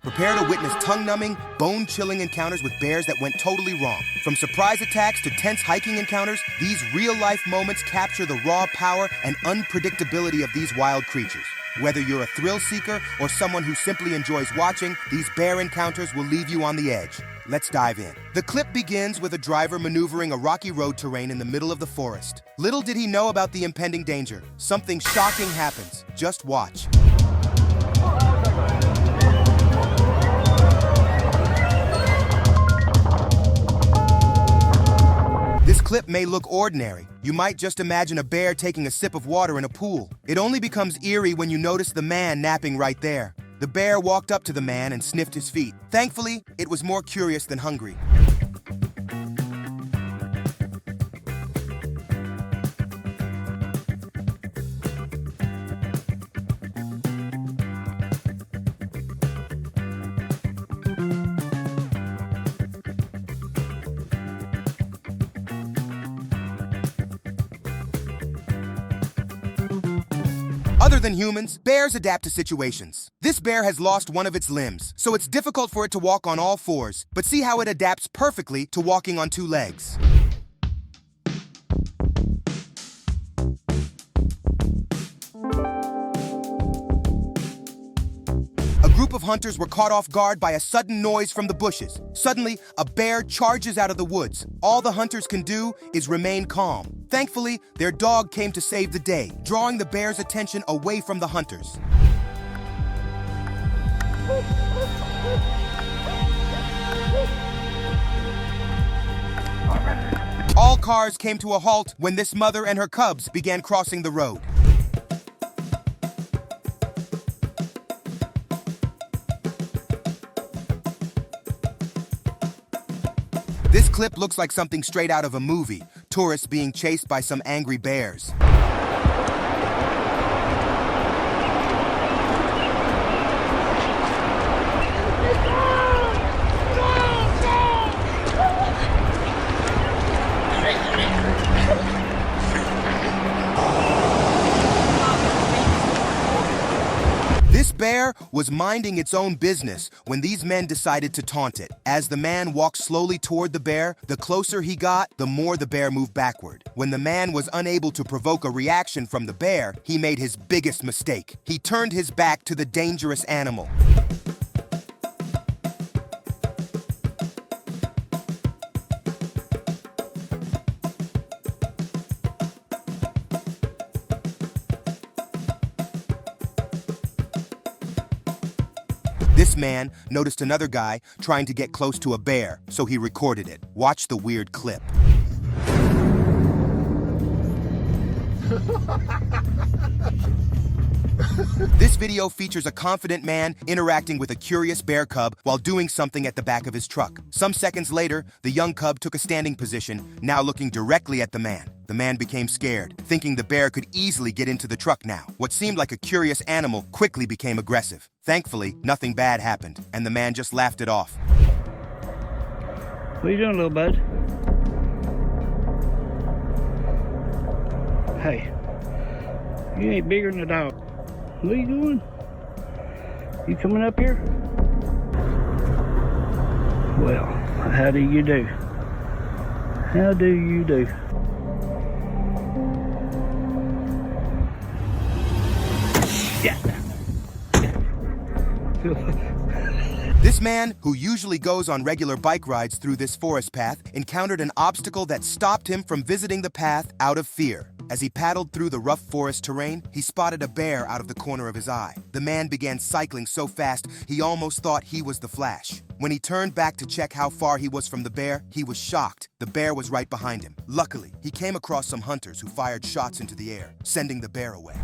Prepare to witness tongue-numbing, bone-chilling encounters with bears that went totally wrong. From surprise attacks to tense hiking encounters, these real-life moments capture the raw power and unpredictability of these wild creatures. Whether you're a thrill seeker or someone who simply enjoys watching, these bear encounters will leave you on the edge. Let's dive in. The clip begins with a driver maneuvering a rocky road terrain in the middle of the forest. Little did he know about the impending danger. Something shocking happens. Just watch. This clip may look ordinary. You might just imagine a bear taking a sip of water in a pool. It only becomes eerie when you notice the man napping right there. The bear walked up to the man and sniffed his feet. Thankfully, it was more curious than hungry. Other than humans, bears adapt to situations. This bear has lost one of its limbs, so it's difficult for it to walk on all fours, but see how it adapts perfectly to walking on two legs. A group of hunters were caught off guard by a sudden noise from the bushes. Suddenly, a bear charges out of the woods. All the hunters can do is remain calm. Thankfully, their dog came to save the day, drawing the bear's attention away from the hunters. All cars came to a halt when this mother and her cubs began crossing the road. This clip looks like something straight out of a movie. Tourists being chased by some angry bears. This bear was minding its own business when these men decided to taunt it. As the man walked slowly toward the bear, the closer he got, the more the bear moved backward. When the man was unable to provoke a reaction from the bear, he made his biggest mistake. He turned his back to the dangerous animal. This man noticed another guy trying to get close to a bear, so he recorded it. Watch the weird clip. This video features a confident man interacting with a curious bear cub while doing something at the back of his truck. Some seconds later, the young cub took a standing position, now looking directly at the man. The man became scared, thinking the bear could easily get into the truck now. What seemed like a curious animal quickly became aggressive. Thankfully, nothing bad happened, and the man just laughed it off. What are you doing, little bud? Hey, you ain't bigger than a dog. What are you doing? You coming up here? Well, how do you do? How do you do? Yeah. This man, who usually goes on regular bike rides through this forest path, encountered an obstacle that stopped him from visiting the path out of fear. As he paddled through the rough forest terrain, he spotted a bear out of the corner of his eye. The man began cycling so fast, he almost thought he was the Flash. When he turned back to check how far he was from the bear, he was shocked. The bear was right behind him. Luckily, he came across some hunters who fired shots into the air, sending the bear away.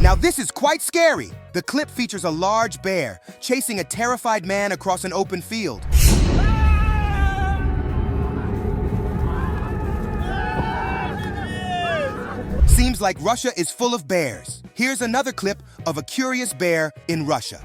Now this is quite scary. The clip features a large bear chasing a terrified man across an open field. Seems like Russia is full of bears. Here's another clip of a curious bear in Russia.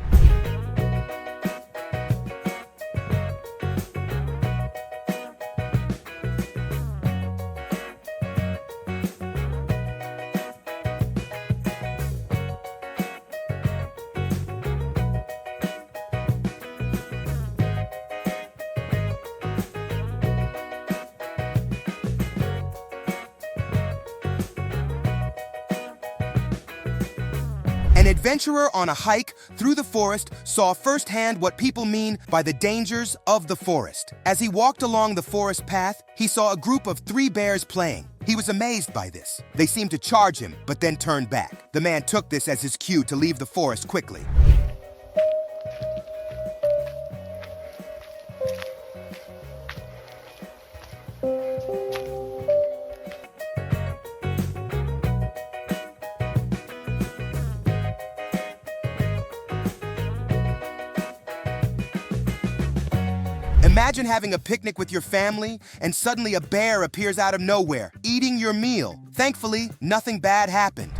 An adventurer on a hike through the forest saw firsthand what people mean by the dangers of the forest. As he walked along the forest path, he saw a group of 3 bears playing. He was amazed by this. They seemed to charge him, but then turned back. The man took this as his cue to leave the forest quickly. Imagine having a picnic with your family and suddenly a bear appears out of nowhere, eating your meal. Thankfully, nothing bad happened.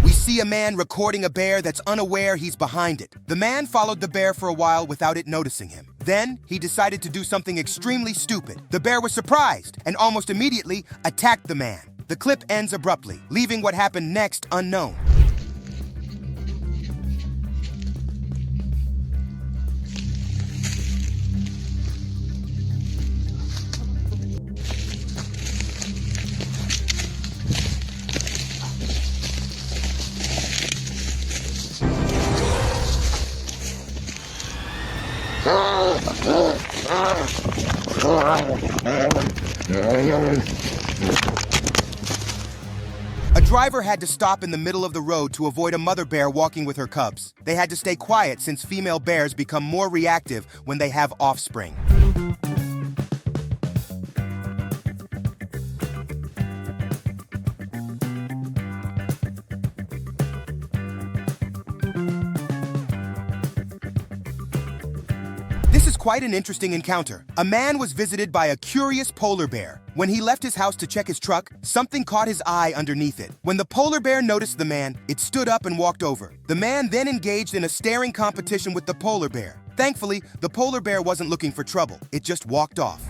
We see a man recording a bear that's unaware he's behind it. The man followed the bear for a while without it noticing him. Then, he decided to do something extremely stupid. The bear was surprised and almost immediately attacked the man. The clip ends abruptly, leaving what happened next unknown. A driver had to stop in the middle of the road to avoid a mother bear walking with her cubs. They had to stay quiet since female bears become more reactive when they have offspring. This is quite an interesting encounter. A man was visited by a curious polar bear. When he left his house to check his truck, something caught his eye underneath it. When the polar bear noticed the man, it stood up and walked over. The man then engaged in a staring competition with the polar bear. Thankfully, the polar bear wasn't looking for trouble. It just walked off.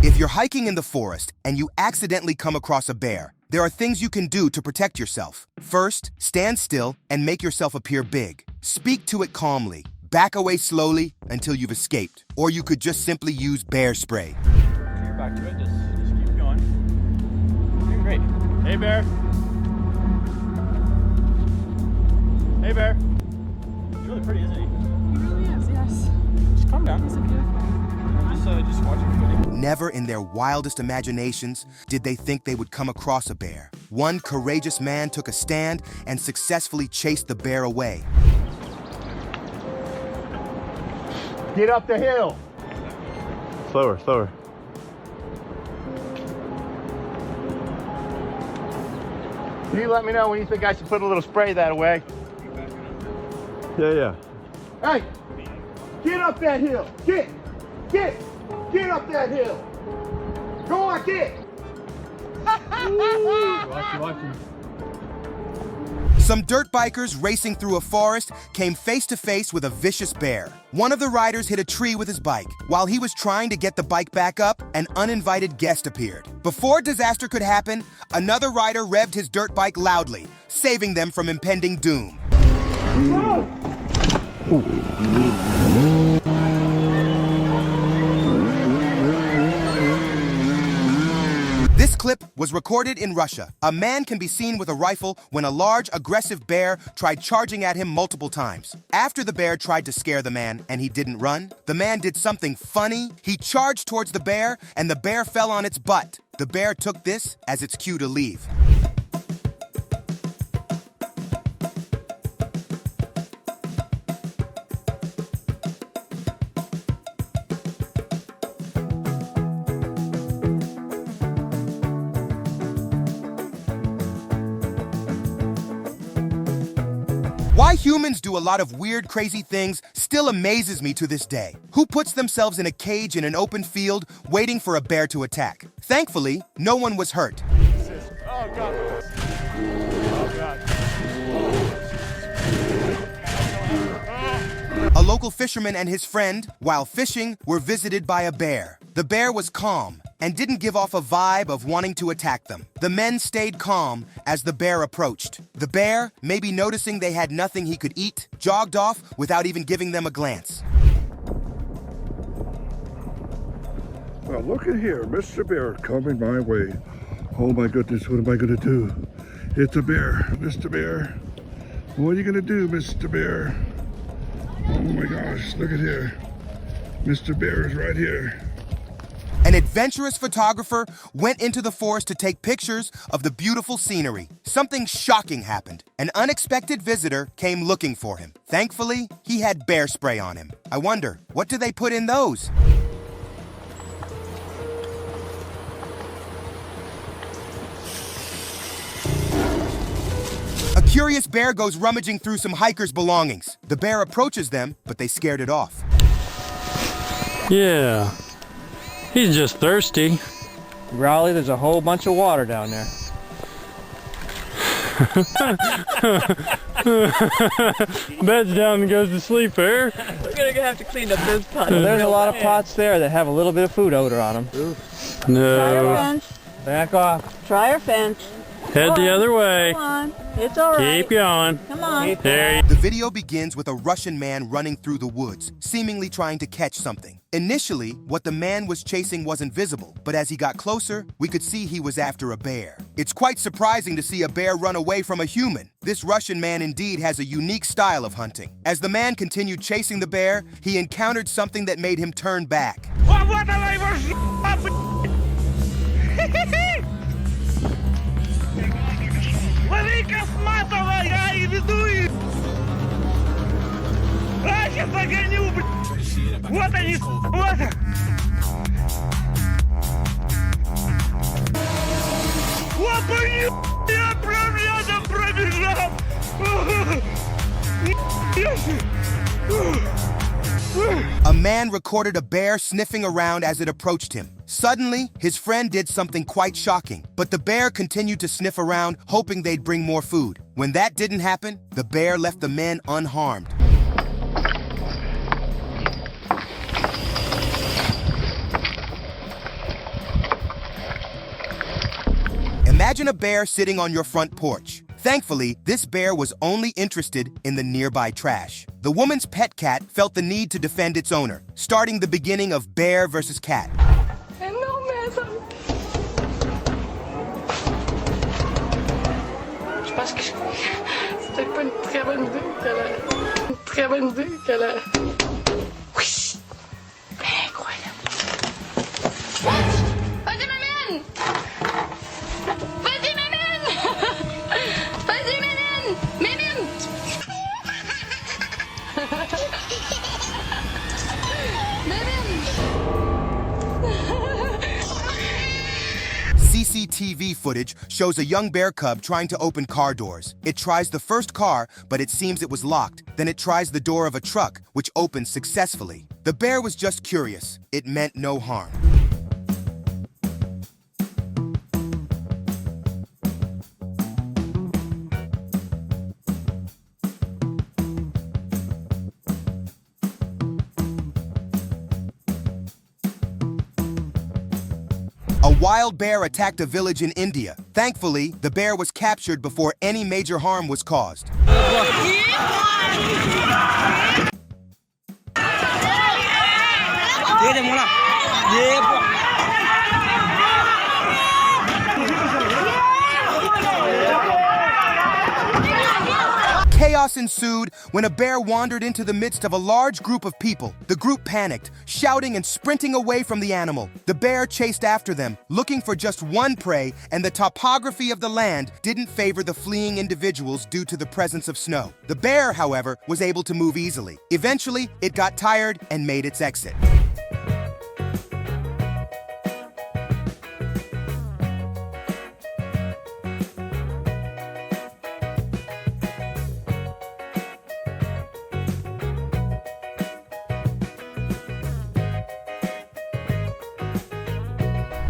If you're hiking in the forest and you accidentally come across a bear, there are things you can do to protect yourself. First, stand still and make yourself appear big. Speak to it calmly. Back away slowly until you've escaped. Or you could just simply use bear spray. You're back to it. Just keep going. Doing great. Hey, bear. Hey, bear. He's really pretty, isn't he? He really is, yes. Just calm down. He's a beautiful. Just watch your footing. Never in their wildest imaginations did they think they would come across a bear. One courageous man took a stand and successfully chased the bear away. Get up the hill. Slower, slower. You let me know when you think I should put a little spray that away. Yeah. Hey, get up that hill. Get up that hill. Go on, get. Watch him. Some dirt bikers racing through a forest came face to face with a vicious bear. One of the riders hit a tree with his bike. While he was trying to get the bike back up, an uninvited guest appeared. Before disaster could happen, another rider revved his dirt bike loudly, saving them from impending doom. This clip was recorded in Russia. A man can be seen with a rifle when a large, aggressive bear tried charging at him multiple times. After the bear tried to scare the man and he didn't run, the man did something funny. He charged towards the bear and the bear fell on its butt. The bear took this as its cue to leave. Why humans do a lot of weird, crazy things still amazes me to this day. Who puts themselves in a cage in an open field waiting for a bear to attack? Thankfully, no one was hurt. Oh, God. Oh, God. A local fisherman and his friend, while fishing, were visited by a bear. The bear was calm and didn't give off a vibe of wanting to attack them. The men stayed calm as the bear approached. The bear, maybe noticing they had nothing he could eat, jogged off without even giving them a glance. Well, look at here, Mr. Bear coming my way. Oh my goodness, what am I gonna do? It's a bear, Mr. Bear. What are you gonna do, Mr. Bear? Oh my gosh, look at here. Mr. Bear is right here. An adventurous photographer went into the forest to take pictures of the beautiful scenery. Something shocking happened. An unexpected visitor came looking for him. Thankfully, he had bear spray on him. I wonder, what do they put in those? A curious bear goes rummaging through some hikers' belongings. The bear approaches them, but they scared it off. Yeah, he's just thirsty. Raleigh, there's a whole bunch of water down there. Bed's down and goes to sleep there. We're gonna have to clean up this pot. There's a lot of pots there that have a little bit of food odor on them. Try your No, fence. Back off. Try your fence. head the other way. Come on. It's all right. Keep going. Come on. There you The video begins with a Russian man running through the woods, seemingly trying to catch something. Initially, what the man was chasing wasn't visible, but as he got closer, we could see he was after a bear. It's quite surprising to see a bear run away from a human. This Russian man indeed has a unique style of hunting. As the man continued chasing the bear, he encountered something that made him turn back. A man recorded a bear sniffing around as it approached him. Suddenly, his friend did something quite shocking, but the bear continued to sniff around, hoping they'd bring more food. When that didn't happen, the bear left the men unharmed. Imagine a bear sitting on your front porch. Thankfully, this bear was only interested in the nearby trash. The woman's pet cat felt the need to defend its owner, starting the beginning of bear versus cat. Je pense que c'était pas une très bonne idée qu'elle a. Oui! Incroyable! Vas-y, m'amène! Vas-y, m'amène! Vas-y, m'amène! M'amène! CCTV footage shows a young bear cub trying to open car doors. It tries the first car, but it seems it was locked. Then it tries the door of a truck, which opens successfully. The bear was just curious. It meant no harm. A wild bear attacked a village in India. Thankfully, the bear was captured before any major harm was caused. Chaos ensued when a bear wandered into the midst of a large group of people. The group panicked, shouting and sprinting away from the animal. The bear chased after them, looking for just one prey, and the topography of the land didn't favor the fleeing individuals due to the presence of snow. The bear, however, was able to move easily. Eventually, it got tired and made its exit.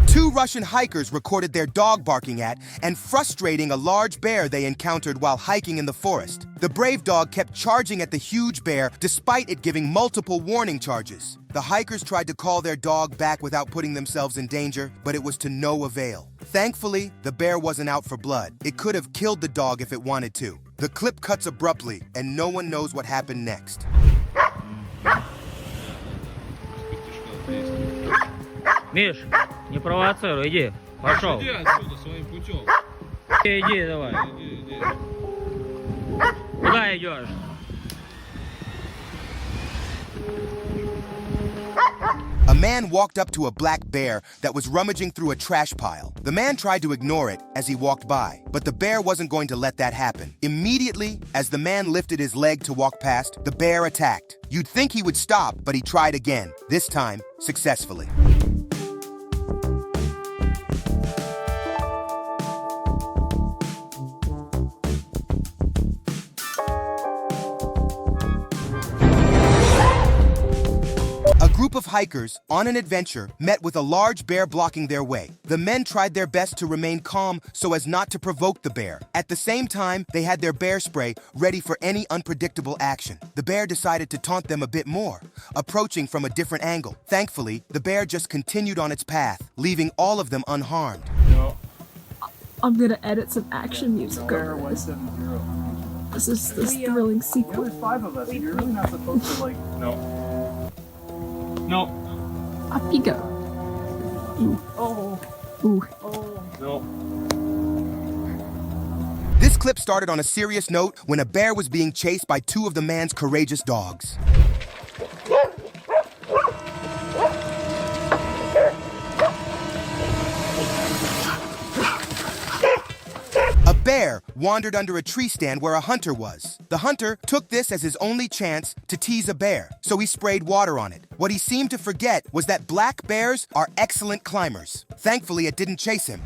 2 Russian hikers recorded their dog barking at and frustrating a large bear they encountered while hiking in the forest. The brave dog kept charging at the huge bear despite it giving multiple warning charges. The hikers tried to call their dog back without putting themselves in danger, but it was to no avail. Thankfully, the bear wasn't out for blood. It could have killed the dog if it wanted to. The clip cuts abruptly, and no one knows what happened next. Миш, не провоцируй, иди. Пошел. Иди отсюда своим путем. Иди давай. Иди. Куда идешь? A man walked up to a black bear that was rummaging through a trash pile. The man tried to ignore it as he walked by, but the bear wasn't going to let that happen. Immediately, as the man lifted his leg to walk past, the bear attacked. You'd think he would stop, but he tried again, this time successfully. A group of hikers on an adventure met with a large bear blocking their way. The men tried their best to remain calm so as not to provoke the bear. At the same time, they had their bear spray ready for any unpredictable action. The bear decided to taunt them a bit more, approaching from a different angle. Thankfully, the bear just continued on its path, leaving all of them unharmed. No. I'm gonna edit some action music over this. This is this thrilling sequel. There's 5 of us, and you're really not supposed to, like... No. No. Up you go. Ooh. Oh. Ooh. Oh. No. This clip started on a serious note when a bear was being chased by 2 of the man's courageous dogs. A bear wandered under a tree stand where a hunter was. The hunter took this as his only chance to tease a bear, so he sprayed water on it. What he seemed to forget was that black bears are excellent climbers. Thankfully, it didn't chase him.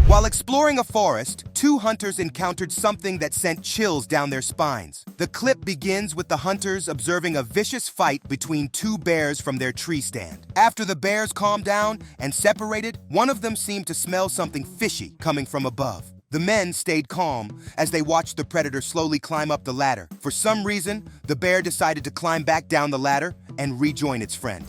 While exploring a forest, 2 hunters encountered something that sent chills down their spines. The clip begins with the hunters observing a vicious fight between 2 bears from their tree stand. After the bears calmed down and separated, one of them seemed to smell something fishy coming from above. The men stayed calm as they watched the predator slowly climb up the ladder. For some reason, the bear decided to climb back down the ladder and rejoin its friend.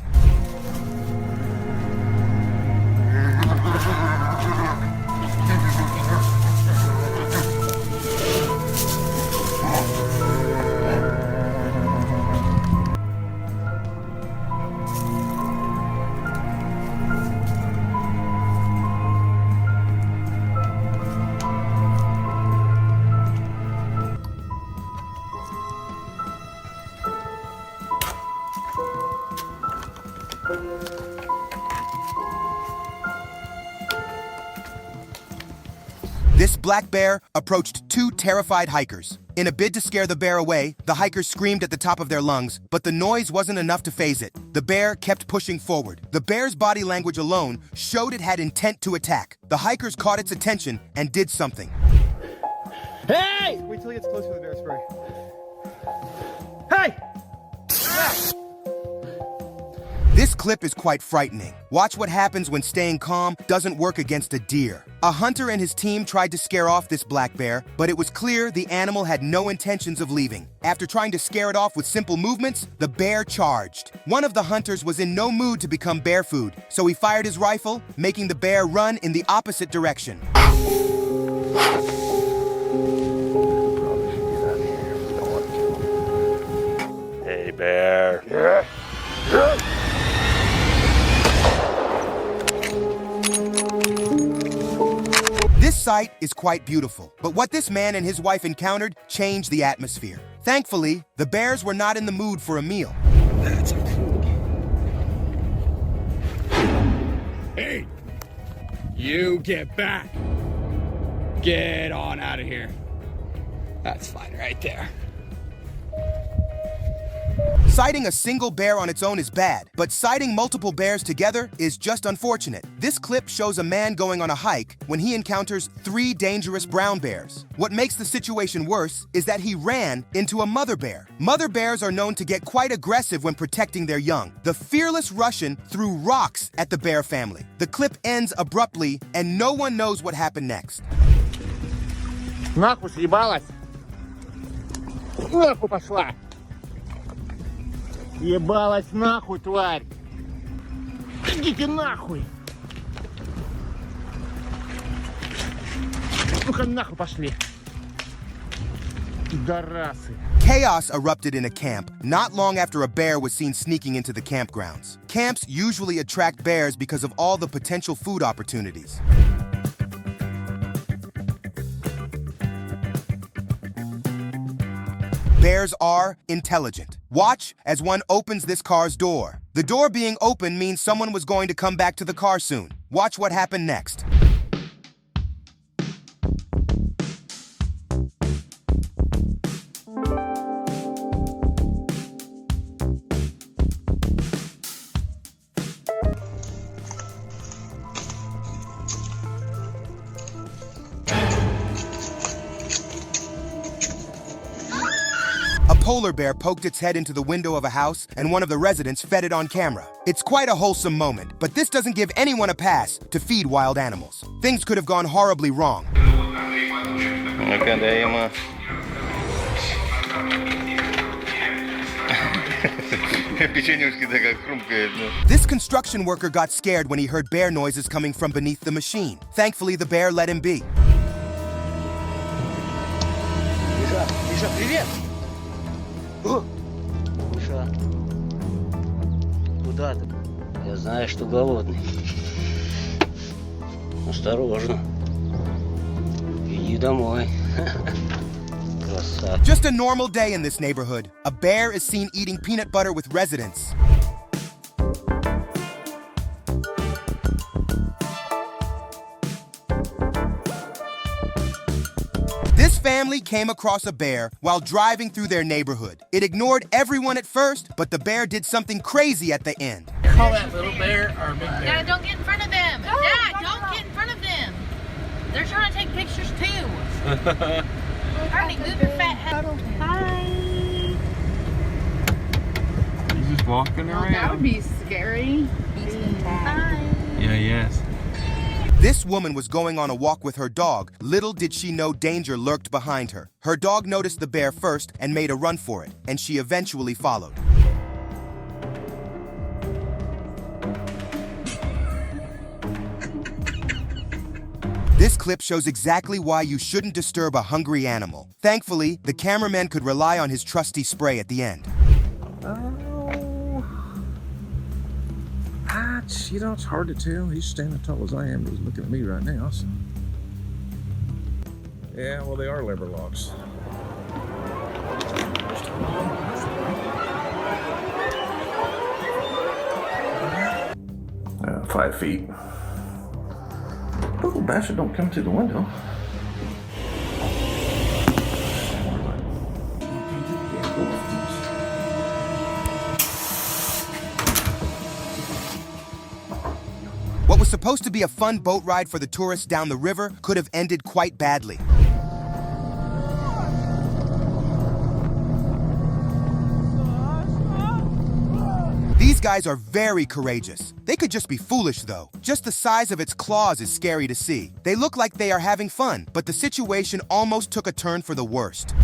This black bear approached 2 terrified hikers. In a bid to scare the bear away, the hikers screamed at the top of their lungs, but the noise wasn't enough to faze it. The bear kept pushing forward. The bear's body language alone showed it had intent to attack. The hikers caught its attention and did something. Hey! Wait till he gets close for the bear spray. Hey! This clip is quite frightening. Watch what happens when staying calm doesn't work against a deer. A hunter and his team tried to scare off this black bear, but it was clear the animal had no intentions of leaving. After trying to scare it off with simple movements, the bear charged. One of the hunters was in no mood to become bear food, so he fired his rifle, making the bear run in the opposite direction. Hey, bear. This sight is quite beautiful, but what this man and his wife encountered changed the atmosphere. Thankfully, the bears were not in the mood for a meal. That's a food. Hey! You get back! Get on out of here. That's fine right there. Sighting a single bear on its own is bad, but sighting multiple bears together is just unfortunate. This clip shows a man going on a hike when he encounters 3 dangerous brown bears. What makes the situation worse is that he ran into a mother bear. Mother bears are known to get quite aggressive when protecting their young. The fearless Russian threw rocks at the bear family. The clip ends abruptly, and no one knows what happened next. Нахуй съебалась. Нахуй пошла. Ебалась нахуй, тварь. Идите нахуй. Ну-ка нахуй пошли. Пидорасы. Chaos erupted in a camp not long after a bear was seen sneaking into the campgrounds. Camps usually attract bears because of all the potential food opportunities. Bears are intelligent. Watch as one opens this car's door. The door being open means someone was going to come back to the car soon. Watch what happened next. A polar bear poked its head into the window of a house, and one of the residents fed it on camera. It's quite a wholesome moment, but this doesn't give anyone a pass to feed wild animals. Things could have gone horribly wrong. This construction worker got scared when he heard bear noises coming from beneath the machine. Thankfully, the bear let him be. Миша, привет! Миша, куда ты? Я знаю, что голодный. Осторожно. Иди домой. Красавчик. Just a normal day in this neighborhood. A bear is seen eating peanut butter with residents. This family came across a bear while driving through their neighborhood. It ignored everyone at first, but the bear did something crazy at the end. Call that little bear or a big bear? Dad, don't get in front of them. Dad, don't get in front of them. They're trying to take pictures too. Harley, move your fat head. Hi. He's just walking around. That would be scary. Hi. Yeah, yes. This woman was going on a walk with her dog. Little did she know danger lurked behind her. Her dog noticed the bear first and made a run for it, and she eventually followed. This clip shows exactly why you shouldn't disturb a hungry animal. Thankfully, the cameraman could rely on his trusty spray at the end. You know, it's hard to tell. He's standing tall as I am, but he's looking at me right now. So. Yeah, well, they are lever locks. 5 feet. Little bastard don't come to the window. What was supposed to be a fun boat ride for the tourists down the river could have ended quite badly. These guys are very courageous. They could just be foolish, though. Just the size of its claws is scary to see. They look like they are having fun, but the situation almost took a turn for the worst.